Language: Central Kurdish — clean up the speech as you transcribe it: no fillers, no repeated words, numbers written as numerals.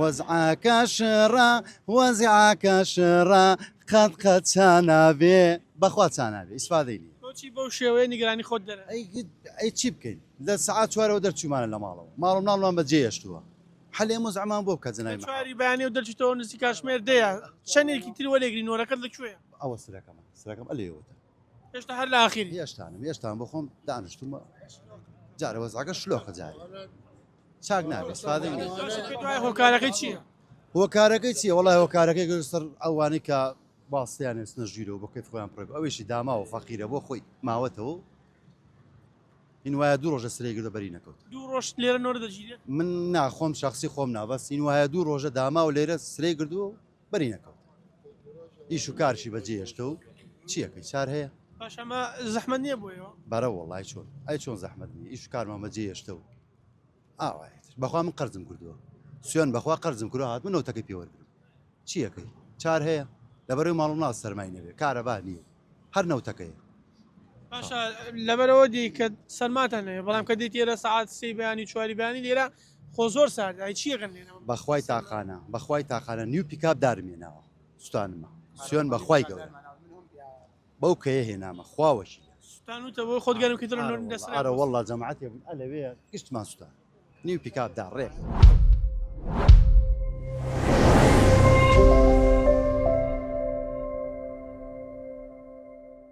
وەزعاکە شڕە وەزعاکە شڕە قەت چانابێ بەخوا چانابێ ئیسفادەی نیە بۆچی بەو شێوەیە نیگرانی خۆت دەرە ئەی چی بکەین لە سعات چوارەوە دەرچوومانە لە ماڵەوە ماڵم ناڵمان بەجێ هێشتووە حەلێ مۆزعمان بۆ بکە جنای چواری بەیانی و دەرچێتەوە نزیک کاتژمێر دەیە چەندێکی تری وەرێگری نۆرەکەت لەکوێیە ئەوە سرەکەم ئەلێوەتە هێشتا هەر لە ئاخیری هێشتان بۆ خۆم دانیشتومە جارە وەزعاکە شلۆخە جارێ چاک نابێ ئیسفادەی نیە دوای هۆکارەکەی چییە؟ هۆکارەکەی چییە وەڵای هۆکارەکەی گەستەر ئەوانەی کە باستیان ێستنە ژیرەوە بۆ کەی خۆیان پڕێ ئەوێشی داماوە فەقیرە بۆ خۆی ماوەتەوە این وایە دوو ڕۆژە سرەی گردە بەری نەکەوت دوو ڕۆژ لێرە نۆرە دەژیرێت من ناخۆم شخصی خۆم نابەست این وایە دوو ڕۆژە داما و لێرە سرەی گردووە بەری نەکەوت ئیش و کارشی بەجێ هێشتە و چیەکەی چار هەیە باش ئەمە زەحمەت نییە بۆیەوە بەرە وەڵای چۆن ئەی چۆن زەحمەت نیە ئیش و کارمان بەجێ هێشتە و ئاوایەت بەخوا من قەرزم کردووە سوێن بەخوا قەرزم کردو هات من نەوتەکەی پێوەرگرم چیەکەی چار هەیە لەبەرەوەی ماڵم ناو سەرمای نەبێ کارەبا نییە هەر نەوتەکەیە باشە لەبەرەوە دی کە سەرماتان هەیە بەڵام کە دیت ئێرە سەعات سێی بەیانی چواری بەیانی لێرە خۆ زۆر ساردای چیەکەن لێنەوە بەخوای تاقانە نیو پیکاپ دارمێناوە سوستانمە سوێن بەخوای گەورە بەو کەیە هێنامە خواوەشی سوستانوتە بۆ خۆت گەرم کردن دەسرە ئەرە وەڵڵا جەماعەتێ بوون ئەلەوەیە گشتمان سوستان نیو پیکاپ دا ڕێک